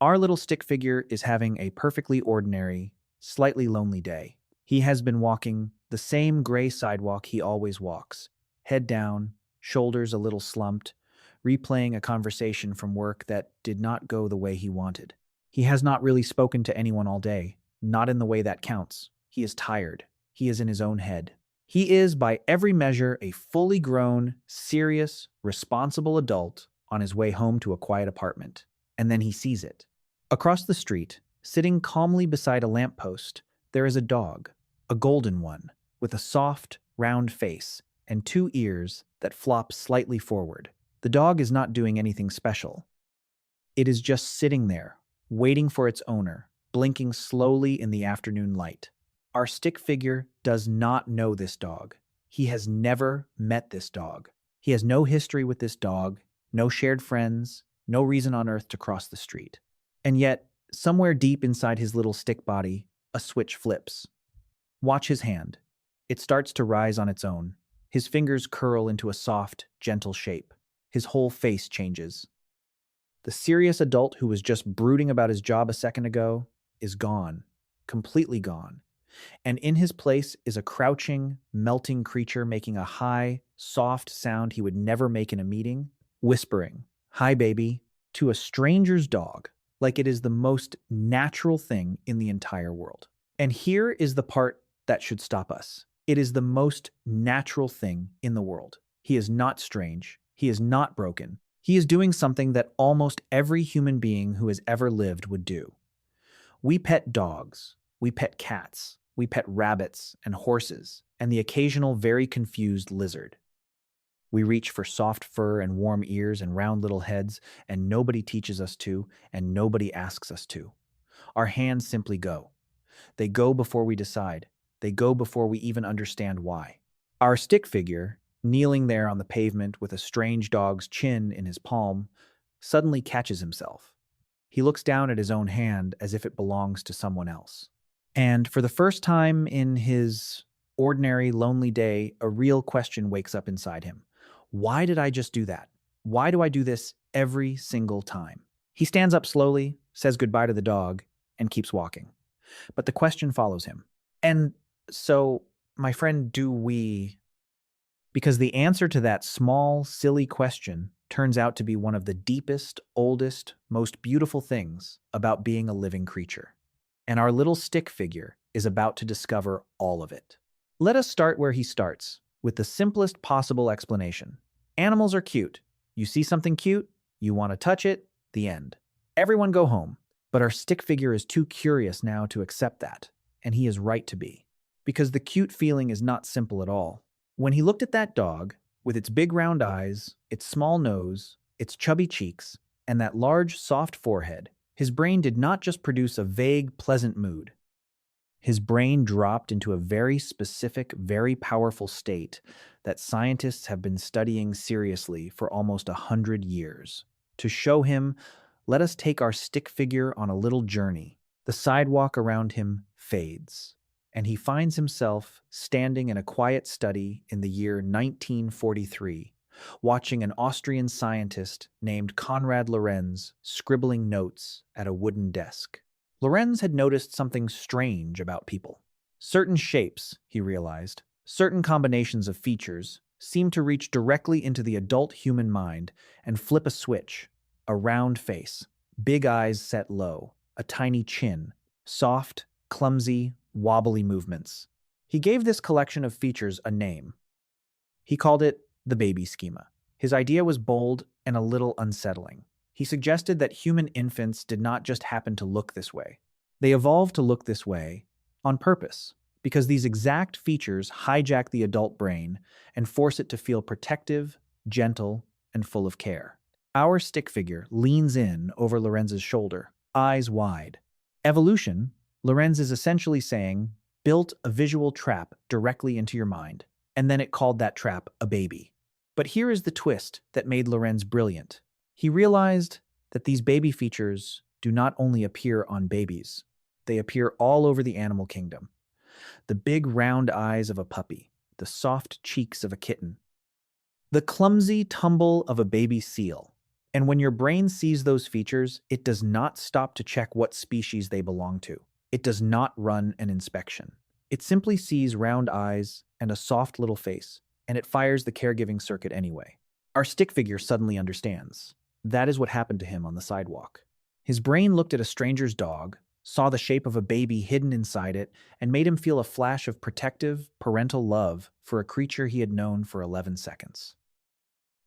Our little stick figure is having a perfectly ordinary, slightly lonely day. He has been walking the same gray sidewalk he always walks, head down, shoulders a little slumped, replaying a conversation from work that did not go the way he wanted. He has not really spoken to anyone all day, not in the way that counts. He is tired. He is in his own head. He is, by every measure, a fully grown, serious, responsible adult on his way home to a quiet apartment. And then he sees it. Across the street, sitting calmly beside a lamppost, there is a dog, a golden one, with a soft, round face and two ears that flop slightly forward. The dog is not doing anything special. It is just sitting there, waiting for its owner, blinking slowly in the afternoon light. Our stick figure does not know this dog. He has never met this dog. He has no history with this dog, no shared friends, no reason on earth to cross the street. And yet, somewhere deep inside his little stick body, a switch flips. Watch his hand. It starts to rise on its own. His fingers curl into a soft, gentle shape. His whole face changes. The serious adult who was just brooding about his job a second ago is gone, completely gone. And in his place is a crouching, melting creature making a high, soft sound he would never make in a meeting, whispering, "Hi, baby," to a stranger's dog, like it is the most natural thing in the entire world. And here is the part that should stop us. It is the most natural thing in the world. He is not strange. He is not broken. He is doing something that almost every human being who has ever lived would do. We pet dogs. We pet cats. We pet rabbits and horses and the occasional very confused lizard. We reach for soft fur and warm ears and round little heads, and nobody teaches us to, and nobody asks us to. Our hands simply go. They go before we decide. They go before we even understand why. Our stick figure, kneeling there on the pavement with a strange dog's chin in his palm, suddenly catches himself. He looks down at his own hand as if it belongs to someone else. And for the first time in his ordinary, lonely day, a real question wakes up inside him. Why did I just do that? Why do I do this every single time? He stands up slowly, says goodbye to the dog, and keeps walking. But the question follows him. And so, my friend, do we... Because the answer to that small, silly question turns out to be one of the deepest, oldest, most beautiful things about being a living creature. And our little stick figure is about to discover all of it. Let us start where he starts, with the simplest possible explanation. Animals are cute. You see something cute, you want to touch it, the end. Everyone go home. But our stick figure is too curious now to accept that, and he is right to be. Because the cute feeling is not simple at all. When he looked at that dog, with its big round eyes, its small nose, its chubby cheeks, and that large, soft forehead, his brain did not just produce a vague, pleasant mood. His brain dropped into a very specific, very powerful state that scientists have been studying seriously for almost 100 years. To show him, let us take our stick figure on a little journey. The sidewalk around him fades, and he finds himself standing in a quiet study in the year 1943, watching an Austrian scientist named Konrad Lorenz scribbling notes at a wooden desk. Lorenz had noticed something strange about people. Certain shapes, he realized, certain combinations of features, seemed to reach directly into the adult human mind and flip a switch. A round face, big eyes set low, a tiny chin, soft, clumsy, wobbly movements. He gave this collection of features a name. He called it the baby schema. His idea was bold and a little unsettling. He suggested that human infants did not just happen to look this way. They evolved to look this way on purpose, because these exact features hijack the adult brain and force it to feel protective, gentle, and full of care. Our stick figure leans in over Lorenz's shoulder, eyes wide. Evolution, Lorenz is essentially saying, built a visual trap directly into your mind, and then it called that trap a baby. But here is the twist that made Lorenz brilliant. He realized that these baby features do not only appear on babies, they appear all over the animal kingdom. The big round eyes of a puppy, the soft cheeks of a kitten, the clumsy tumble of a baby seal, And when your brain sees those features, it does not stop to check what species they belong to. It does not run an inspection. It simply sees round eyes and a soft little face, and it fires the caregiving circuit anyway. Our stick figure suddenly understands. That is what happened to him on the sidewalk. His brain looked at a stranger's dog, saw the shape of a baby hidden inside it, and made him feel a flash of protective, parental love for a creature he had known for 11 seconds.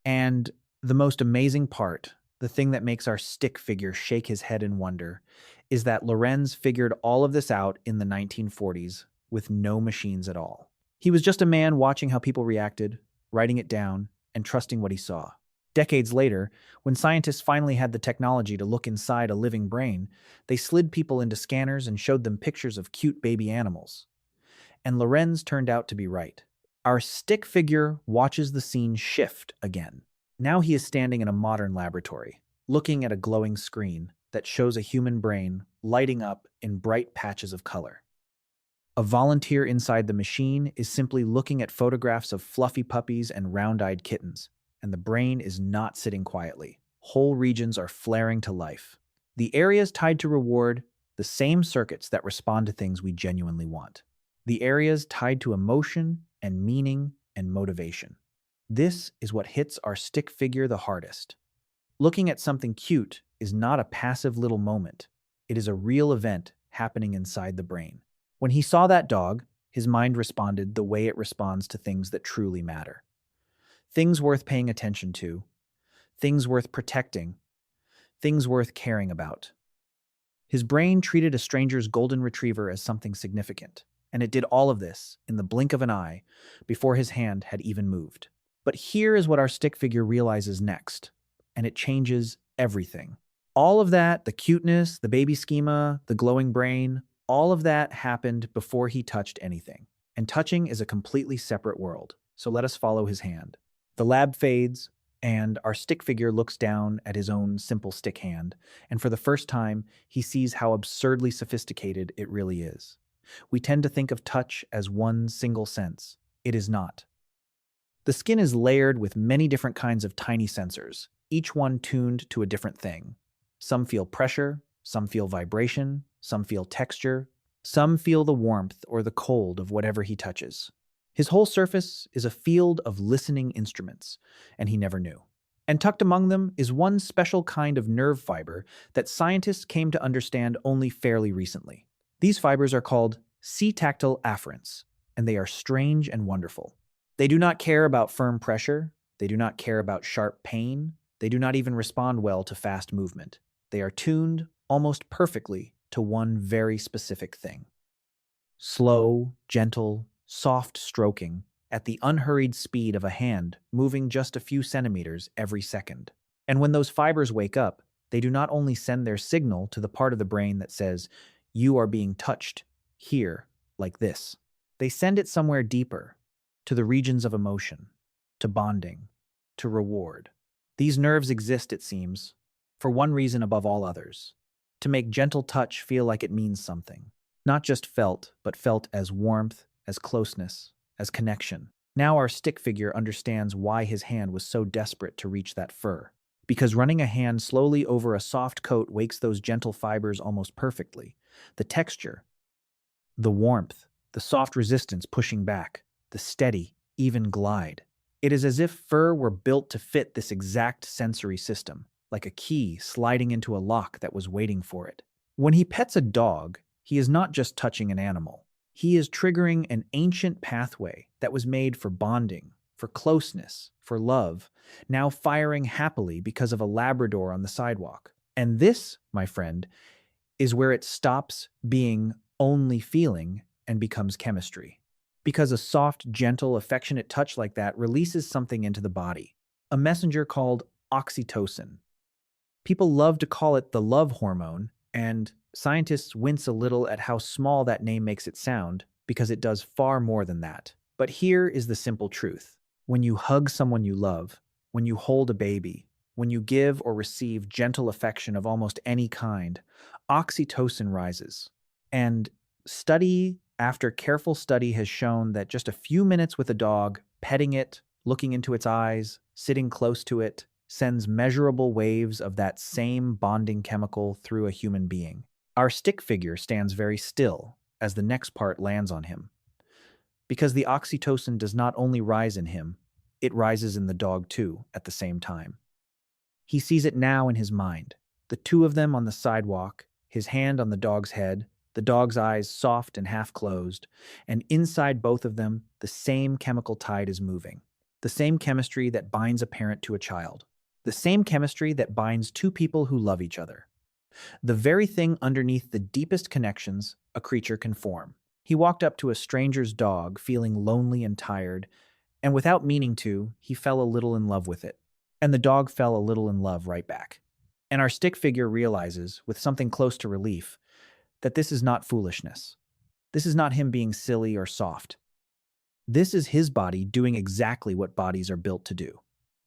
And the most amazing part, the thing that makes our stick figure shake his head in wonder, is that Lorenz figured all of this out in the 1940s with no machines at all. He was just a man watching how people reacted, writing it down, and trusting what he saw. Decades later, when scientists finally had the technology to look inside a living brain, they slid people into scanners and showed them pictures of cute baby animals. And Lorenz turned out to be right. Our stick figure watches the scene shift again. Now he is standing in a modern laboratory, looking at a glowing screen that shows a human brain lighting up in bright patches of color. A volunteer inside the machine is simply looking at photographs of fluffy puppies and round-eyed kittens, and the brain is not sitting quietly. Whole regions are flaring to life. The areas tied to reward, the same circuits that respond to things we genuinely want. The areas tied to emotion and meaning and motivation. This is what hits our stick figure the hardest. Looking at something cute is not a passive little moment. It is a real event happening inside the brain. When he saw that dog, his mind responded the way it responds to things that truly matter. Things worth paying attention to, things worth protecting, things worth caring about. His brain treated a stranger's golden retriever as something significant, and it did all of this in the blink of an eye before his hand had even moved. But here is what our stick figure realizes next, and it changes everything. All of that, the cuteness, the baby schema, the glowing brain, all of that happened before he touched anything. And touching is a completely separate world, so let us follow his hand. The lab fades, and our stick figure looks down at his own simple stick hand, and for the first time, he sees how absurdly sophisticated it really is. We tend to think of touch as one single sense. It is not. The skin is layered with many different kinds of tiny sensors, each one tuned to a different thing. Some feel pressure, some feel vibration, some feel texture, some feel the warmth or the cold of whatever he touches. His whole surface is a field of listening instruments, and he never knew. And tucked among them is one special kind of nerve fiber that scientists came to understand only fairly recently. These fibers are called C-tactile afferents, and they are strange and wonderful. They do not care about firm pressure, they do not care about sharp pain, they do not even respond well to fast movement. They are tuned almost perfectly to one very specific thing. Slow, gentle, soft stroking at the unhurried speed of a hand moving just a few centimeters every second. And when those fibers wake up, they do not only send their signal to the part of the brain that says, "You are being touched, here, like this." They send it somewhere deeper, to the regions of emotion, to bonding, to reward. These nerves exist, it seems, for one reason above all others: to make gentle touch feel like it means something. Not just felt, but felt as warmth, as closeness, as connection. Now our stick figure understands why his hand was so desperate to reach that fur. Because running a hand slowly over a soft coat wakes those gentle fibers almost perfectly. The texture, the warmth, the soft resistance pushing back, the steady, even glide. It is as if fur were built to fit this exact sensory system, like a key sliding into a lock that was waiting for it. When he pets a dog, he is not just touching an animal. He is triggering an ancient pathway that was made for bonding, for closeness, for love, now firing happily because of a Labrador on the sidewalk. And this, my friend, is where it stops being only feeling and becomes chemistry. Because a soft, gentle, affectionate touch like that releases something into the body, a messenger called oxytocin. People love to call it the love hormone, and scientists wince a little at how small that name makes it sound, because it does far more than that. But here is the simple truth. When you hug someone you love, when you hold a baby, when you give or receive gentle affection of almost any kind, oxytocin rises. And study after careful study has shown that just a few minutes with a dog, petting it, looking into its eyes, sitting close to it, sends measurable waves of that same bonding chemical through a human being. Our stick figure stands very still as the next part lands on him, because the oxytocin does not only rise in him, it rises in the dog too at the same time. He sees it now in his mind, the two of them on the sidewalk, his hand on the dog's head, the dog's eyes soft and half closed, and inside both of them, the same chemical tide is moving. The same chemistry that binds a parent to a child. The same chemistry that binds two people who love each other. The very thing underneath the deepest connections a creature can form. He walked up to a stranger's dog, feeling lonely and tired, and without meaning to, he fell a little in love with it. And the dog fell a little in love right back. And our stick figure realizes, with something close to relief, that this is not foolishness. This is not him being silly or soft. This is his body doing exactly what bodies are built to do.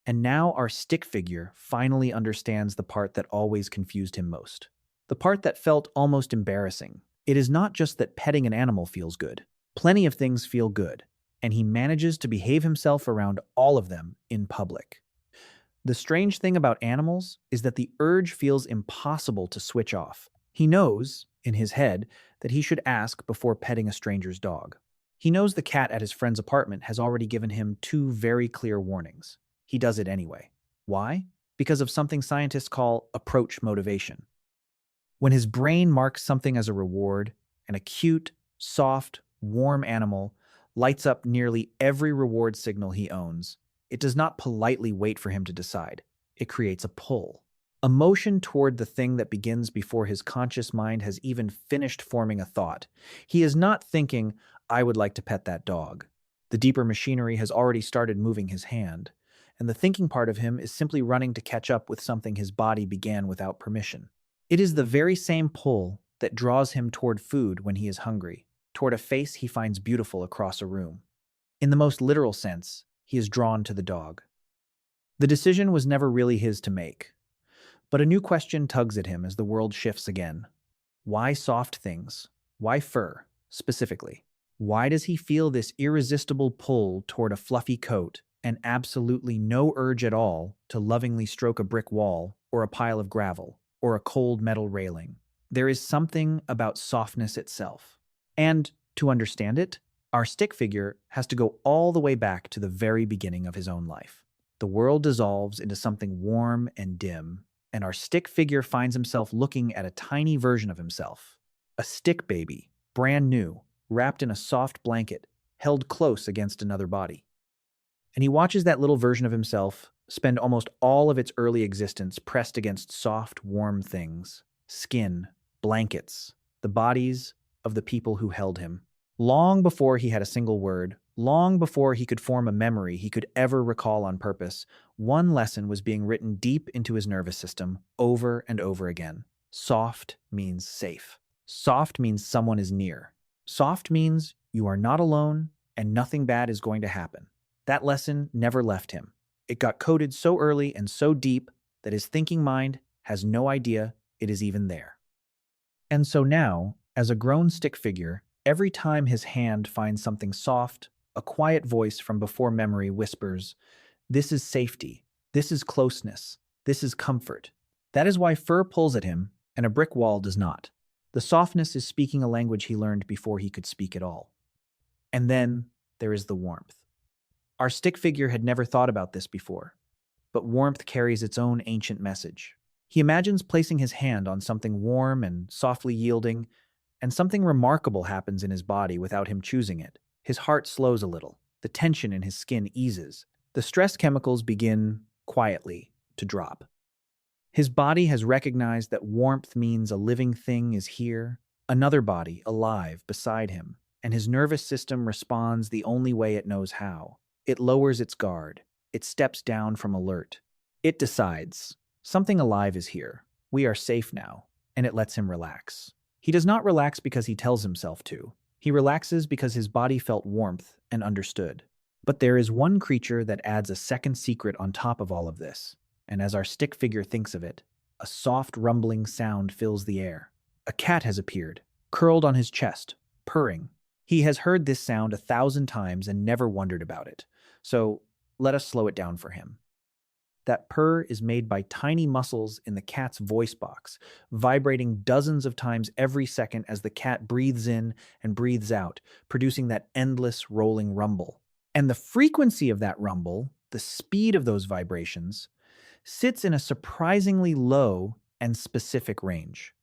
And now our stick figure finally understands the part that always confused him most. The part that felt almost embarrassing. It is not just that petting an animal feels good. Plenty of things feel good, and he manages to behave himself around all of them in public. The strange thing about animals is that the urge feels impossible to switch off. He knows, in his head, that he should ask before petting a stranger's dog. He knows the cat at his friend's apartment has already given him two very clear warnings. He does it anyway. Why? Because of something scientists call approach motivation. When his brain marks something as a reward, an acute, soft, warm animal lights up nearly every reward signal he owns. It does not politely wait for him to decide. It creates a pull. A motion toward the thing that begins before his conscious mind has even finished forming a thought. He is not thinking, I would like to pet that dog. The deeper machinery has already started moving his hand, and the thinking part of him is simply running to catch up with something his body began without permission. It is the very same pull that draws him toward food when he is hungry, toward a face he finds beautiful across a room. In the most literal sense, he is drawn to the dog. The decision was never really his to make, but a new question tugs at him as the world shifts again. Why soft things? Why fur, specifically? Why does he feel this irresistible pull toward a fluffy coat and absolutely no urge at all to lovingly stroke a brick wall or a pile of gravel or a cold metal railing? There is something about softness itself. And to understand it, our stick figure has to go all the way back to the very beginning of his own life. The world dissolves into something warm and dim, and our stick figure finds himself looking at a tiny version of himself. A stick baby, brand new, wrapped in a soft blanket, held close against another body. And he watches that little version of himself spend almost all of its early existence pressed against soft, warm things, skin, blankets, the bodies of the people who held him. Long before he had a single word, long before he could form a memory he could ever recall on purpose, one lesson was being written deep into his nervous system over and over again. Soft means safe. Soft means someone is near. Soft means you are not alone and nothing bad is going to happen. That lesson never left him. It got coded so early and so deep that his thinking mind has no idea it is even there. And so now, as a grown stick figure, every time his hand finds something soft, a quiet voice from before memory whispers, "This is safety. This is closeness. This is comfort." That is why fur pulls at him and a brick wall does not. The softness is speaking a language he learned before he could speak at all. And then there is the warmth. Our stick figure had never thought about this before, but warmth carries its own ancient message. He imagines placing his hand on something warm and softly yielding, and something remarkable happens in his body without him choosing it. His heart slows a little, the tension in his skin eases, the stress chemicals begin, quietly, to drop. His body has recognized that warmth means a living thing is here, another body, alive, beside him, and his nervous system responds the only way it knows how. It lowers its guard. It steps down from alert. It decides, something alive is here. We are safe now, and it lets him relax. He does not relax because he tells himself to. He relaxes because his body felt warmth and understood. But there is one creature that adds a second secret on top of all of this, and as our stick figure thinks of it, a soft rumbling sound fills the air. A cat has appeared, curled on his chest, purring. He has heard this sound 1,000 times and never wondered about it. So let us slow it down for him. That purr is made by tiny muscles in the cat's voice box, vibrating dozens of times every second as the cat breathes in and breathes out, producing that endless rolling rumble. And the frequency of that rumble, the speed of those vibrations, sits in a surprisingly low and specific range.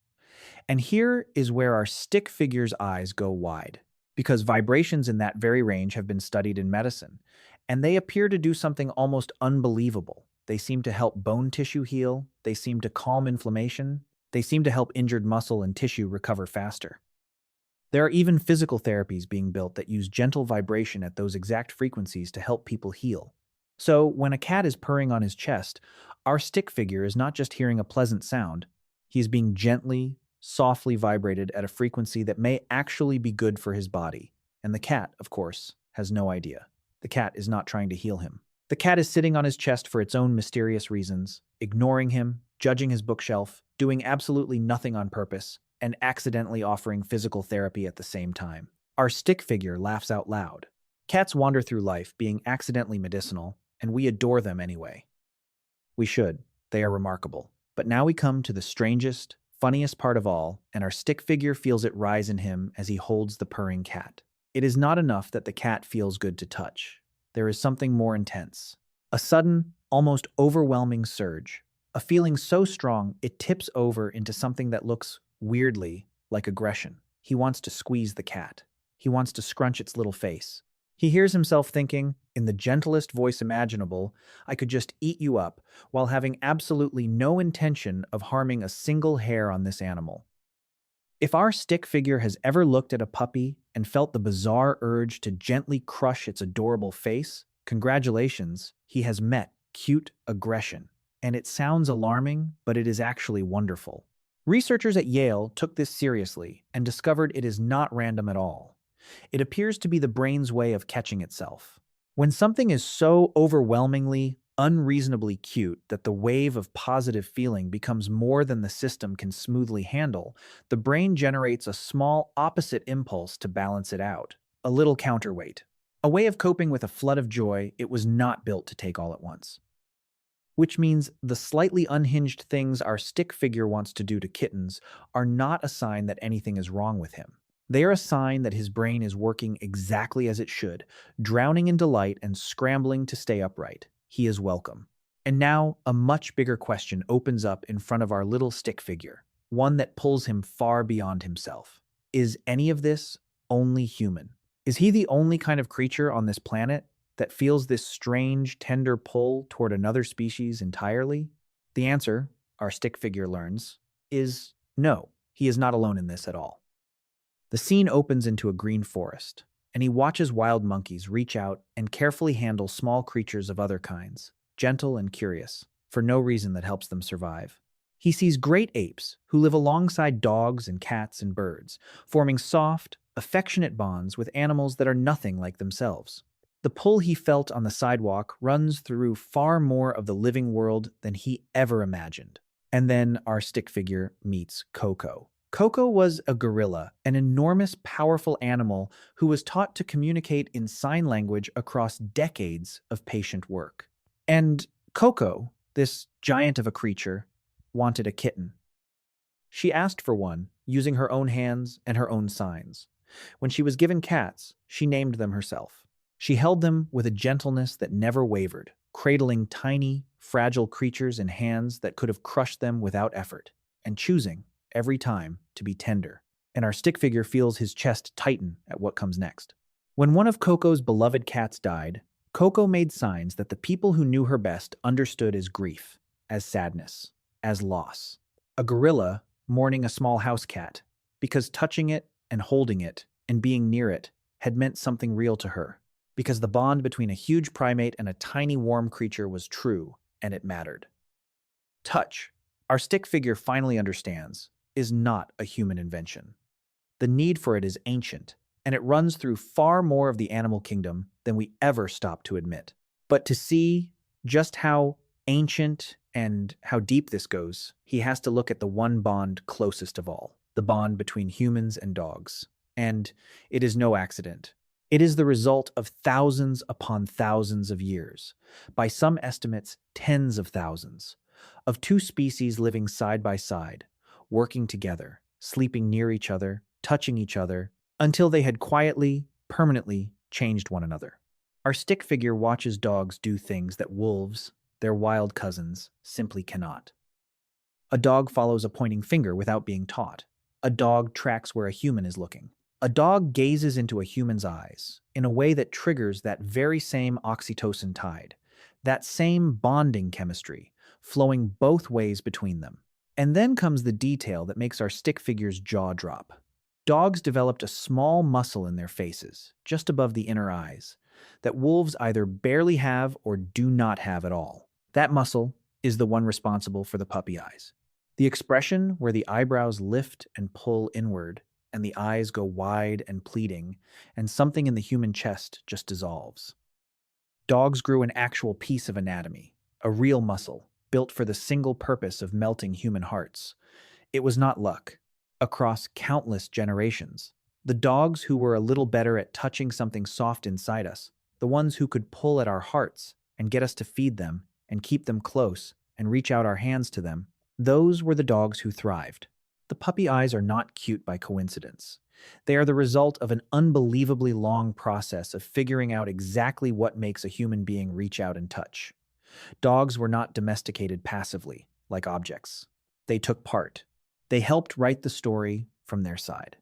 And here is where our stick figure's eyes go wide, because vibrations in that very range have been studied in medicine, and they appear to do something almost unbelievable. They seem to help bone tissue heal, they seem to calm inflammation, they seem to help injured muscle and tissue recover faster. There are even physical therapies being built that use gentle vibration at those exact frequencies to help people heal. So, when a cat is purring on his chest, our stick figure is not just hearing a pleasant sound, he is being gently, softly vibrated at a frequency that may actually be good for his body. And the cat, of course, has no idea. The cat is not trying to heal him. The cat is sitting on his chest for its own mysterious reasons, ignoring him, judging his bookshelf, doing absolutely nothing on purpose, and accidentally offering physical therapy at the same time. Our stick figure laughs out loud. Cats wander through life being accidentally medicinal, and we adore them anyway. We should. They are remarkable. But now we come to the strangest, funniest part of all, and our stick figure feels it rise in him as he holds the purring cat. It is not enough that the cat feels good to touch. There is something more intense. A sudden, almost overwhelming surge. A feeling so strong it tips over into something that looks, weirdly, like aggression. He wants to squeeze the cat. He wants to scrunch its little face. He hears himself thinking, in the gentlest voice imaginable, I could just eat you up, while having absolutely no intention of harming a single hair on this animal. If our stick figure has ever looked at a puppy and felt the bizarre urge to gently crush its adorable face, congratulations, he has met cute aggression. And it sounds alarming, but it is actually wonderful. Researchers at Yale took this seriously and discovered it is not random at all. It appears to be the brain's way of catching itself. When something is so overwhelmingly, unreasonably cute that the wave of positive feeling becomes more than the system can smoothly handle, the brain generates a small opposite impulse to balance it out, a little counterweight, a way of coping with a flood of joy it was not built to take all at once. Which means the slightly unhinged things our stick figure wants to do to kittens are not a sign that anything is wrong with him. They are a sign that his brain is working exactly as it should, drowning in delight and scrambling to stay upright. He is welcome. And now, a much bigger question opens up in front of our little stick figure, one that pulls him far beyond himself. Is any of this only human? Is he the only kind of creature on this planet that feels this strange, tender pull toward another species entirely? The answer, our stick figure learns, is no. He is not alone in this at all. The scene opens into a green forest, and he watches wild monkeys reach out and carefully handle small creatures of other kinds, gentle and curious, for no reason that helps them survive. He sees great apes who live alongside dogs and cats and birds, forming soft, affectionate bonds with animals that are nothing like themselves. The pull he felt on the sidewalk runs through far more of the living world than he ever imagined. And then our stick figure meets Coco. Coco was a gorilla, an enormous, powerful animal who was taught to communicate in sign language across decades of patient work. And Coco, this giant of a creature, wanted a kitten. She asked for one, using her own hands and her own signs. When she was given cats, she named them herself. She held them with a gentleness that never wavered, cradling tiny, fragile creatures in hands that could have crushed them without effort, and choosing, every time, to be tender. And our stick figure feels his chest tighten at what comes next. When one of Coco's beloved cats died, Coco made signs that the people who knew her best understood as grief, as sadness, as loss. A gorilla mourning a small house cat, because touching it and holding it and being near it had meant something real to her, because the bond between a huge primate and a tiny warm creature was true, and it mattered. Touch, our stick figure finally understands, is not a human invention. The need for it is ancient, and it runs through far more of the animal kingdom than we ever stop to admit. But to see just how ancient and how deep this goes, he has to look at the one bond closest of all, the bond between humans and dogs. And it is no accident. It is the result of thousands upon thousands of years, by some estimates, tens of thousands, of two species living side by side, working together, sleeping near each other, touching each other, until they had quietly, permanently changed one another. Our stick figure watches dogs do things that wolves, their wild cousins, simply cannot. A dog follows a pointing finger without being taught. A dog tracks where a human is looking. A dog gazes into a human's eyes in a way that triggers that very same oxytocin tide, that same bonding chemistry, flowing both ways between them. And then comes the detail that makes our stick figure's jaw drop. Dogs developed a small muscle in their faces, just above the inner eyes, that wolves either barely have or do not have at all. That muscle is the one responsible for the puppy eyes. The expression where the eyebrows lift and pull inward, and the eyes go wide and pleading, and something in the human chest just dissolves. Dogs grew an actual piece of anatomy, a real muscle, built for the single purpose of melting human hearts. It was not luck. Across countless generations, the dogs who were a little better at touching something soft inside us, the ones who could pull at our hearts and get us to feed them and keep them close and reach out our hands to them, those were the dogs who thrived. The puppy eyes are not cute by coincidence. They are the result of an unbelievably long process of figuring out exactly what makes a human being reach out and touch. Dogs were not domesticated passively, like objects. They took part. They helped write the story from their side.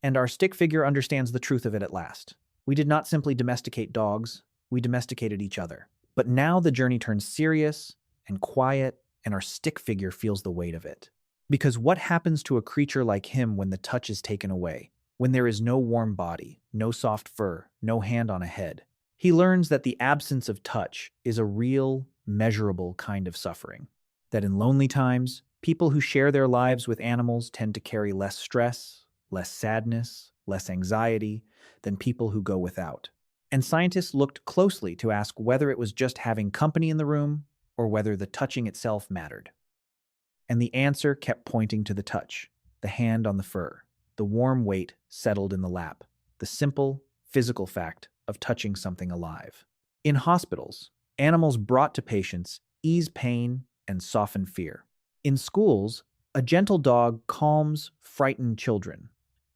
And our stick figure understands the truth of it at last. We did not simply domesticate dogs, we domesticated each other. But now the journey turns serious and quiet, and our stick figure feels the weight of it. Because what happens to a creature like him when the touch is taken away? When there is no warm body, no soft fur, no hand on a head? He learns that the absence of touch is a real, measurable kind of suffering. That in lonely times, people who share their lives with animals tend to carry less stress, less sadness, less anxiety than people who go without. And scientists looked closely to ask whether it was just having company in the room or whether the touching itself mattered. And the answer kept pointing to the touch, the hand on the fur, the warm weight settled in the lap, the simple, physical fact of touching something alive. In hospitals, animals brought to patients ease pain and soften fear. In schools, a gentle dog calms frightened children,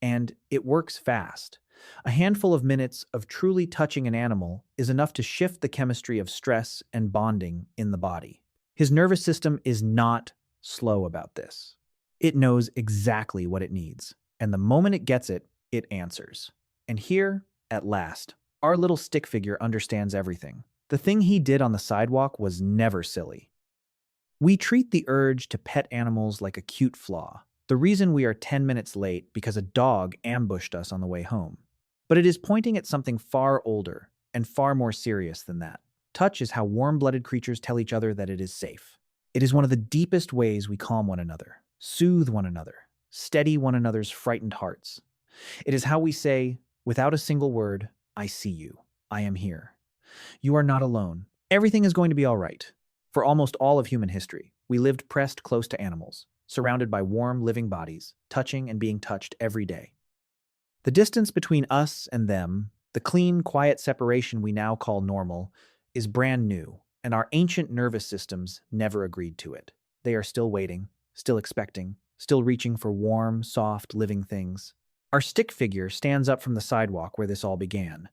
and it works fast. A handful of minutes of truly touching an animal is enough to shift the chemistry of stress and bonding in the body. His nervous system is not slow about this. It knows exactly what it needs, and the moment it gets it, it answers. And here, at last, our little stick figure understands everything. The thing he did on the sidewalk was never silly. We treat the urge to pet animals like a cute flaw, the reason we are 10 minutes late because a dog ambushed us on the way home. But it is pointing at something far older and far more serious than that. Touch is how warm-blooded creatures tell each other that it is safe. It is one of the deepest ways we calm one another, soothe one another, steady one another's frightened hearts. It is how we say, without a single word, I see you. I am here. You are not alone. Everything is going to be all right. For almost all of human history, we lived pressed close to animals, surrounded by warm, living bodies, touching and being touched every day. The distance between us and them, the clean, quiet separation we now call normal, is brand new, and our ancient nervous systems never agreed to it. They are still waiting, still expecting, still reaching for warm, soft, living things. Our stick figure stands up from the sidewalk where this all began,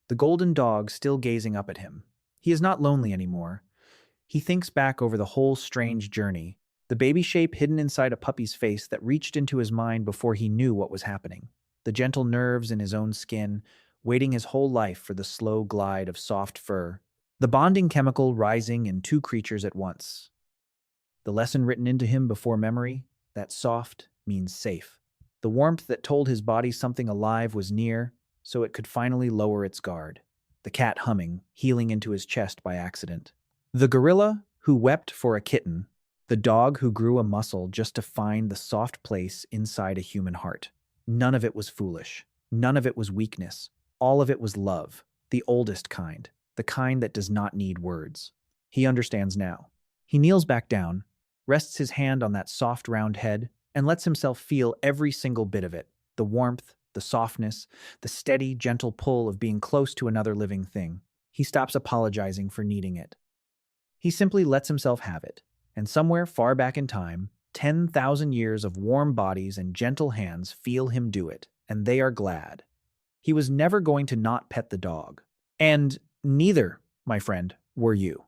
the golden dog still gazing up at him. He is not lonely anymore. He thinks back over the whole strange journey, the baby shape hidden inside a puppy's face that reached into his mind before he knew what was happening, the gentle nerves in his own skin, waiting his whole life for the slow glide of soft fur, the bonding chemical rising in two creatures at once. The lesson written into him before memory, that soft means safe. The warmth that told his body something alive was near, so it could finally lower its guard. The cat humming, healing into his chest by accident. The gorilla who wept for a kitten. The dog who grew a muscle just to find the soft place inside a human heart. None of it was foolish. None of it was weakness. All of it was love, the oldest kind, the kind that does not need words. He understands now. He kneels back down, rests his hand on that soft round head, and lets himself feel every single bit of it, the warmth, the softness, the steady, gentle pull of being close to another living thing. He stops apologizing for needing it. He simply lets himself have it. And somewhere far back in time, 10,000 years of warm bodies and gentle hands feel him do it, and they are glad. He was never going to not pet the dog. And neither, my friend, were you.